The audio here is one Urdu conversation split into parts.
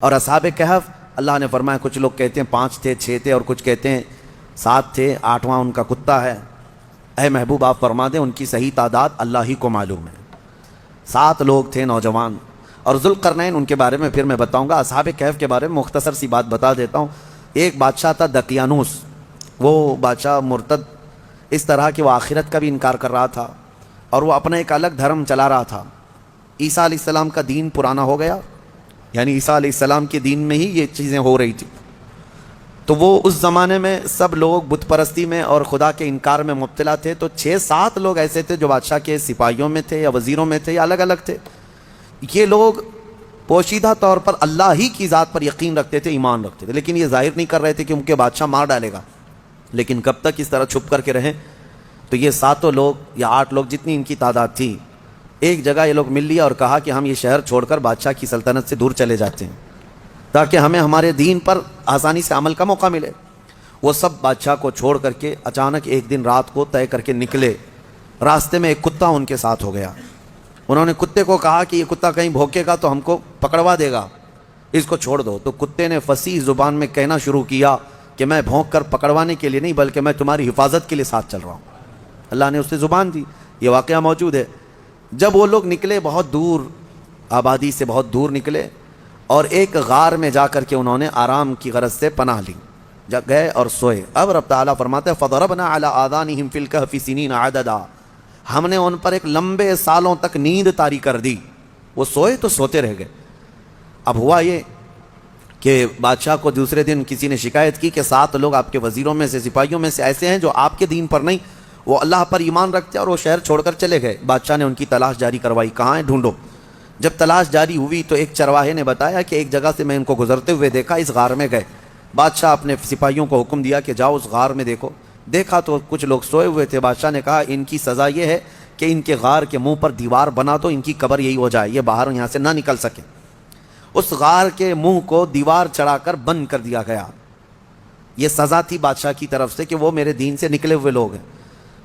اور اصحاب کہف اللہ نے فرمایا کچھ لوگ کہتے ہیں 5 تھے 6 تھے اور کچھ کہتے ہیں 7 تھے 8واں ان کا کتا ہے۔ اے محبوب آپ فرما دیں ان کی صحیح تعداد اللہ ہی کو معلوم ہے۔ 7 لوگ تھے نوجوان۔ اور ذوالقرنین ان کے بارے میں پھر میں بتاؤں گا۔ اصحاب کہف کے بارے میں مختصر سی بات بتا دیتا ہوں۔ ایک بادشاہ تھا دقیانوس، وہ بادشاہ مرتد اس طرح کہ وہ آخرت کا بھی انکار کر رہا تھا اور وہ اپنا ایک الگ دھرم چلا رہا تھا۔ عیسیٰ علیہ السلام کا دین پرانا ہو گیا، یعنی عیسیٰ علیہ السلام کے دین میں ہی یہ چیزیں ہو رہی تھی، تو وہ اس زمانے میں سب لوگ بت پرستی میں اور خدا کے انکار میں مبتلا تھے۔ تو 6-7 لوگ ایسے تھے جو بادشاہ کے سپاہیوں میں تھے یا وزیروں میں تھے یا الگ الگ تھے۔ یہ لوگ پوشیدہ طور پر اللہ ہی کی ذات پر یقین رکھتے تھے، ایمان رکھتے تھے، لیکن یہ ظاہر نہیں کر رہے تھے کہ ان کے بادشاہ مار ڈالے گا۔ لیکن کب تک اس طرح چھپ کر کے رہیں؟ تو یہ 7 لوگ یا 8 لوگ جتنی ان کی تعداد تھی، ایک جگہ یہ لوگ مل لیا اور کہا کہ ہم یہ شہر چھوڑ کر بادشاہ کی سلطنت سے دور چلے جاتے ہیں تاکہ ہمیں ہمارے دین پر آسانی سے عمل کا موقع ملے۔ وہ سب بادشاہ کو چھوڑ کر کے اچانک ایک دن رات کو طے کر کے نکلے۔ راستے میں ایک کتا ان کے ساتھ ہو گیا۔ انہوں نے کتے کو کہا کہ یہ کتا کہیں بھوکے گا تو ہم کو پکڑوا دے گا، اس کو چھوڑ دو۔ تو کتے نے فصیح زبان میں کہنا شروع کیا کہ میں بھونک کر پکڑوانے کے لیے نہیں بلکہ میں تمہاری حفاظت کے لیے ساتھ چل رہا ہوں۔ اللہ نے اسے زبان دی، یہ واقعہ موجود ہے۔ جب وہ لوگ نکلے بہت دور، آبادی سے بہت دور نکلے اور ایک غار میں جا کر کے انہوں نے آرام کی غرض سے پناہ لی، جب گئے اور سوئے۔ اب رب تعالیٰ فرماتے ہیں فَضَرَبْنَا عَلَىٰ آذَانِهِمْ فِي الْكَهْفِ سِنِينَ عَدَدًا، ہم نے ان پر ایک لمبے سالوں تک نیند طاری کر دی۔ وہ سوئے تو سوتے رہ گئے۔ اب ہوا یہ کہ بادشاہ کو دوسرے دن کسی نے شکایت کی کہ 7 لوگ آپ کے وزیروں میں سے سپاہیوں میں سے ایسے ہیں جو آپ کے دین پر نہیں، وہ اللہ پر ایمان رکھتے اور وہ شہر چھوڑ کر چلے گئے۔ بادشاہ نے ان کی تلاش جاری کروائی، کہاں ہیں ڈھونڈو۔ جب تلاش جاری ہوئی تو ایک چرواہے نے بتایا کہ ایک جگہ سے میں ان کو گزرتے ہوئے دیکھا، اس غار میں گئے۔ بادشاہ اپنے سپاہیوں کو حکم دیا کہ جاؤ اس غار میں دیکھو۔ دیکھا تو کچھ لوگ سوئے ہوئے تھے۔ بادشاہ نے کہا ان کی سزا یہ ہے کہ ان کے غار کے منہ پر دیوار بنا دو، ان کی قبر یہی ہو جائے، یہ باہر یہاں سے نہ نکل سکے۔ اس غار کے منہ کو دیوار چڑھا کر بند کر دیا گیا۔ یہ سزا تھی بادشاہ کی طرف سے کہ وہ میرے دین سے نکلے ہوئے لوگ ہیں۔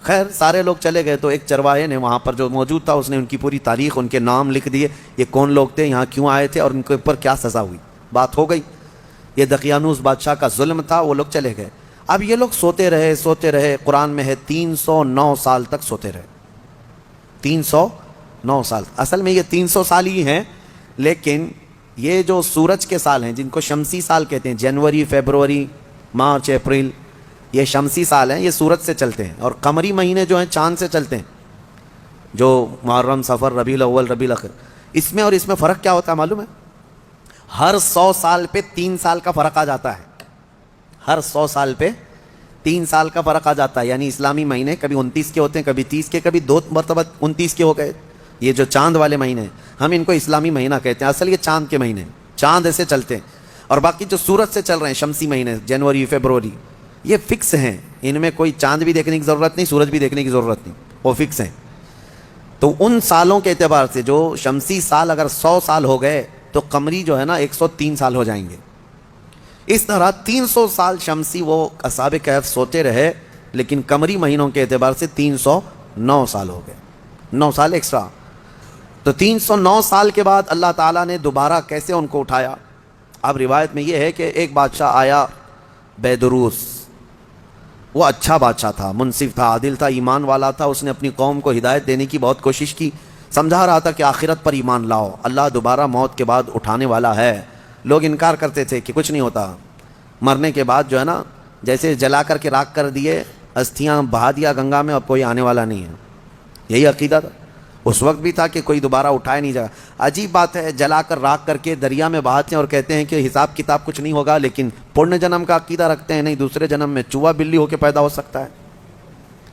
خیر سارے لوگ چلے گئے تو ایک چرواہے نے وہاں پر جو موجود تھا اس نے ان کی پوری تاریخ، ان کے نام لکھ دیے، یہ کون لوگ تھے، یہاں کیوں آئے تھے اور ان کے اوپر کیا سزا ہوئی۔ بات ہو گئی۔ یہ دقیانوس بادشاہ کا ظلم تھا، وہ لوگ چلے گئے۔ اب یہ لوگ سوتے رہے، قرآن میں ہے 309 سال تک سوتے رہے۔ 309 سال، اصل میں یہ 300 سال ہی ہیں، لیکن یہ جو سورج کے سال ہیں جن کو شمسی سال کہتے ہیں، جنوری، فیبروری، مارچ، اپریل، یہ شمسی سال ہیں، یہ سورج سے چلتے ہیں، اور قمری مہینے جو ہیں چاند سے چلتے ہیں، جو محرم، صفر، ربیع الاول، ربیع الاخر۔ اس میں اور اس میں فرق کیا ہوتا ہے معلوم ہے؟ ہر 100 سال پہ 3 سال کا فرق آ جاتا ہے۔ ہر 100 سال پہ 3 سال کا فرق آ جاتا ہے، یعنی اسلامی مہینے کبھی 29 کے ہوتے ہیں، کبھی 30 کے، کبھی 2 مرتبہ 29 کے ہو گئے۔ یہ جو چاند والے مہینے ہیں ہم ان کو اسلامی مہینہ کہتے ہیں، اصل یہ چاند کے مہینے، چاند ایسے چلتے ہیں۔ اور باقی جو سورج سے چل رہے ہیں شمسی مہینے، جنوری، فیبروری، یہ فکس ہیں، ان میں کوئی چاند بھی دیکھنے کی ضرورت نہیں، سورج بھی دیکھنے کی ضرورت نہیں، وہ فکس ہیں۔ تو ان سالوں کے اعتبار سے جو شمسی سال اگر 100 سال ہو گئے تو قمری جو ہے نا 103 سال ہو جائیں گے۔ اس طرح 300 سال شمسی وہ اصحاب کہف سوتے رہے، لیکن قمری مہینوں کے اعتبار سے 309 سال ہو گئے، 9 سال ایکسٹرا۔ تو 309 سال کے بعد اللہ تعالیٰ نے دوبارہ کیسے ان کو اٹھایا؟ اب روایت میں یہ ہے کہ ایک بادشاہ آیا بیدروس، وہ اچھا بادشاہ تھا، منصف تھا، عادل تھا، ایمان والا تھا۔ اس نے اپنی قوم کو ہدایت دینے کی بہت کوشش کی، سمجھا رہا تھا کہ آخرت پر ایمان لاؤ، اللہ دوبارہ موت کے بعد اٹھانے والا ہے۔ لوگ انکار کرتے تھے کہ کچھ نہیں ہوتا، مرنے کے بعد جو ہے نا جیسے جلا کر کے راکھ کر دیے، استھیاں بہا دیا گنگا میں، اب کوئی آنے والا نہیں ہے۔ یہی عقیدہ تھا اس وقت بھی تھا کہ کوئی دوبارہ اٹھائے نہیں جائے۔ عجیب بات ہے، جلا کر راکھ کر کے دریا میں بہاتے ہیں اور کہتے ہیں کہ حساب کتاب کچھ نہیں ہوگا، لیکن پرن جنم کا عقیدہ رکھتے ہیں، نہیں دوسرے جنم میں چوہا بلی ہو کے پیدا ہو سکتا ہے،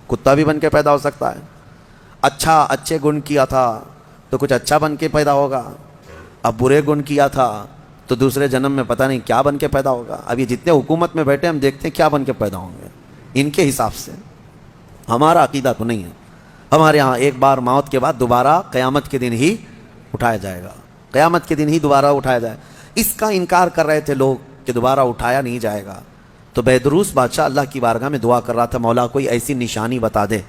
کتا بھی بن کے پیدا ہو سکتا ہے۔ اچھے گن کیا تھا تو کچھ اچھا بن کے پیدا ہوگا، اب برے گن کیا تھا تو دوسرے جنم میں پتہ نہیں کیا بن کے پیدا ہوگا۔ اب یہ جتنے حکومت میں بیٹھے ہم دیکھتے ہیں کیا بن کے پیدا ہوں گے ان کے حساب سے۔ ہمارا عقیدہ تو نہیں ہے، ہمارے ہاں ایک بار موت کے بعد دوبارہ قیامت کے دن ہی اٹھایا جائے گا، قیامت کے دن ہی دوبارہ اٹھایا جائے۔ اس کا انکار کر رہے تھے لوگ کہ دوبارہ اٹھایا نہیں جائے گا۔ تو بیدروس بادشاہ اللہ کی بارگاہ میں دعا کر رہا تھا، مولا کوئی ایسی نشانی بتا دے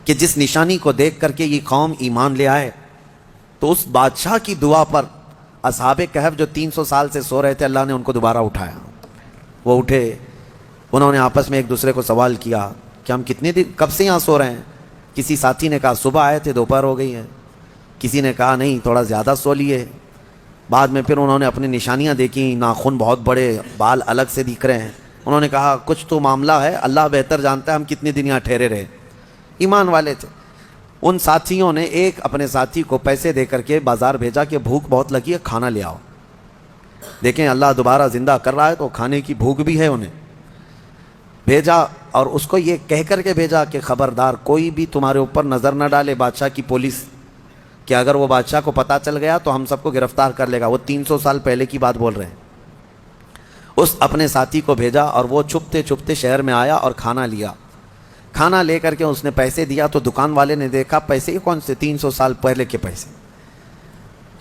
کہ جس نشانی کو دیکھ کر کے یہ قوم ایمان لے آئے۔ تو اس بادشاہ کی دعا پر اصحاب کہف جو 300 سال سے سو رہے تھے، اللہ نے ان کو دوبارہ اٹھایا. وہ اٹھے، انہوں نے آپس میں ایک دوسرے کو سوال کیا کہ ہم کتنے دن کب سے یہاں سو رہے ہیں. کسی ساتھی نے کہا صبح آئے تھے، دوپہر ہو گئی ہے. کسی نے کہا نہیں تھوڑا زیادہ سو لیے. بعد میں پھر انہوں نے اپنی نشانیاں دیکھی، ناخن بہت بڑے، بال الگ سے دکھ رہے ہیں. انہوں نے کہا کچھ تو معاملہ ہے، اللہ بہتر جانتا ہے ہم کتنے دن یہاں ٹھہرے رہے. ایمان والے تھے. ان ساتھیوں نے ایک اپنے ساتھی کو پیسے دے کر کے بازار بھیجا کہ بھوک بہت لگی ہے، کھانا لے آؤ. دیکھیں اللہ دوبارہ زندہ کر رہا ہے تو کھانے کی بھوک بھی ہے. انہیں بھیجا اور اس کو یہ کہہ کر کے بھیجا کہ خبردار کوئی بھی تمہارے اوپر نظر نہ ڈالے بادشاہ کی پولیس، کہ اگر وہ بادشاہ کو پتہ چل گیا تو ہم سب کو گرفتار کر لے گا. وہ 300 سال پہلے کی بات بول رہے ہیں. اس اپنے ساتھی کو بھیجا اور وہ چھپتے چھپتے شہر میں آیا اور کھانا لیا. کھانا لے کر کے اس نے پیسے دیا تو دکان والے نے دیکھا پیسے کون سے، 300 سال پہلے کے پیسے.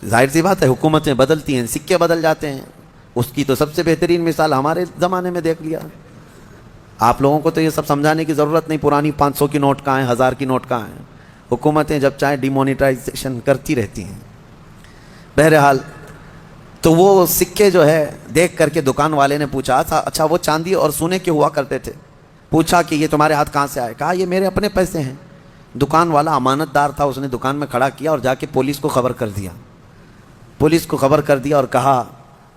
ظاہر سی بات ہے حکومتیں بدلتی ہیں، سکے بدل جاتے ہیں. اس کی تو سب سے بہترین مثال ہمارے زمانے میں دیکھ لیا. آپ لوگوں کو تو یہ سب سمجھانے کی ضرورت نہیں، پرانی 500 کی نوٹ کہاں ہیں، 1000 کی نوٹ کہاں ہیں. حکومتیں جب چاہیں ڈی مونیٹائزیشن کرتی رہتی ہیں. بہرحال تو وہ سکے جو ہے دیکھ کر کے دکان والے نے پوچھا تھا اچھا وہ چاندی اور سونے کے ہوا کرتے تھے. پوچھا کہ یہ تمہارے ہاتھ کہاں سے آئے؟ کہا یہ میرے اپنے پیسے ہیں. دکان والا امانت دار تھا، اس نے دکان میں کھڑا کیا اور جا کے پولیس کو خبر کر دیا. پولیس کو خبر کر دیا اور کہا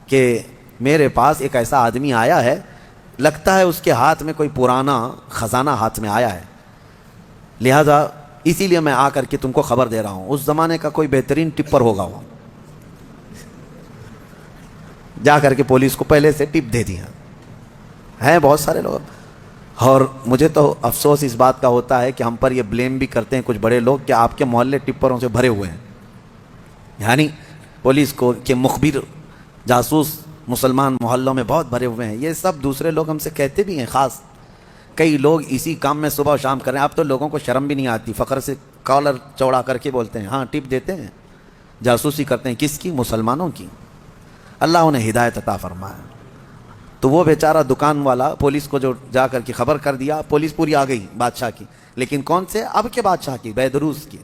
کہ میرے پاس ایک ایسا آدمی آیا ہے، لگتا ہے اس کے ہاتھ میں کوئی پرانا خزانہ ہاتھ میں آیا ہے، لہذا اسی لیے میں آ کر کے تم کو خبر دے رہا ہوں. اس زمانے کا کوئی بہترین ٹپر ہوگا وہ. جا کر کے پولیس کو پہلے سے ٹپ دے دیا. ہیں بہت سارے لوگ. اور مجھے تو افسوس اس بات کا ہوتا ہے کہ ہم پر یہ بلیم بھی کرتے ہیں کچھ بڑے لوگ کہ آپ کے محلے ٹپروں سے بھرے ہوئے ہیں. یعنی پولیس کو کہ مخبر جاسوس مسلمان محلوں میں بہت بھرے ہوئے ہیں. یہ سب دوسرے لوگ ہم سے کہتے بھی ہیں. خاص کئی لوگ اسی کام میں صبح و شام کر رہے ہیں. اب تو لوگوں کو شرم بھی نہیں آتی، فخر سے کالر چوڑا کر کے بولتے ہیں ہاں ٹپ دیتے ہیں، جاسوسی کرتے ہیں. کس کی؟ مسلمانوں کی. اللہ انہیں ہدایت عطا فرمائے. تو وہ بیچارہ دکان والا پولیس کو جو جا کر کے خبر کر دیا، پولیس پوری آ گئی بادشاہ کی. لیکن کون سے؟ اب کے بادشاہ کی، بیدروس کی.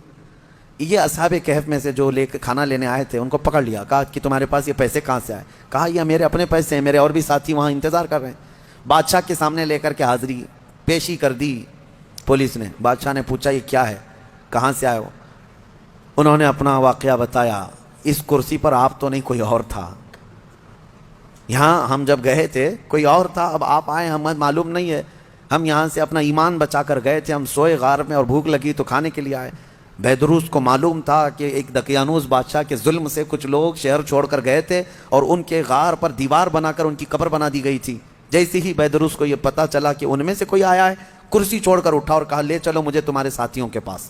یہ اصحاب کہف میں سے جو لے کے کھانا لینے آئے تھے ان کو پکڑ لیا. کہا کہ تمہارے پاس یہ پیسے کہاں سے آئے؟ کہا یہ میرے اپنے پیسے ہیں، میرے اور بھی ساتھی وہاں انتظار کر رہے ہیں. بادشاہ کے سامنے لے کر کے حاضری پیشی کر دی پولیس نے. بادشاہ نے پوچھا یہ کیا ہے، کہاں سے آئے ہو؟ انہوں نے اپنا واقعہ بتایا. اس کرسی پر آپ تو نہیں، کوئی اور تھا. یہاں ہم جب گئے تھے کوئی اور تھا، اب آپ آئے ہمیں معلوم نہیں ہے. ہم یہاں سے اپنا ایمان بچا کر گئے تھے، ہم سوئے غار میں اور بھوک لگی تو کھانے کے لیے آئے. بیدروس کو معلوم تھا کہ ایک دقیانوس بادشاہ کے ظلم سے کچھ لوگ شہر چھوڑ کر گئے تھے اور ان کے غار پر دیوار بنا کر ان کی قبر بنا دی گئی تھی. جیسے ہی بیدروس کو یہ پتہ چلا کہ ان میں سے کوئی آیا ہے، کرسی چھوڑ کر اٹھا اور کہا لے چلو مجھے تمہارے ساتھیوں کے پاس.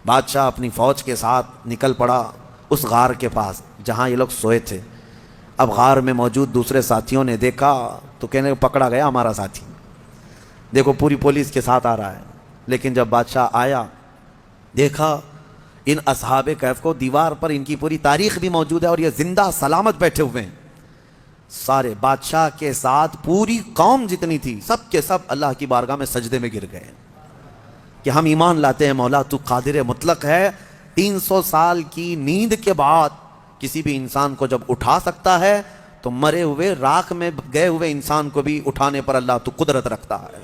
بادشاہ اپنی فوج کے ساتھ نکل پڑا اس غار کے پاس جہاں یہ لوگ سوئے تھے. اب غار میں موجود دوسرے ساتھیوں نے دیکھا تو کہنے پکڑا گیا ہمارا ساتھی، دیکھو پوری پولیس کے ساتھ آ رہا ہے. لیکن جب بادشاہ آیا دیکھا ان اصحاب کہف کو، دیوار پر ان کی پوری تاریخ بھی موجود ہے اور یہ زندہ سلامت بیٹھے ہوئے ہیں. سارے بادشاہ کے ساتھ پوری قوم جتنی تھی سب کے سب اللہ کی بارگاہ میں سجدے میں گر گئے کہ ہم ایمان لاتے ہیں مولا تو قادر مطلق ہے. 300 سال کی نیند کے بعد کسی بھی انسان کو جب اٹھا سکتا ہے تو مرے ہوئے راکھ میں گئے ہوئے انسان کو بھی اٹھانے پر اللہ تو قدرت رکھتا ہے.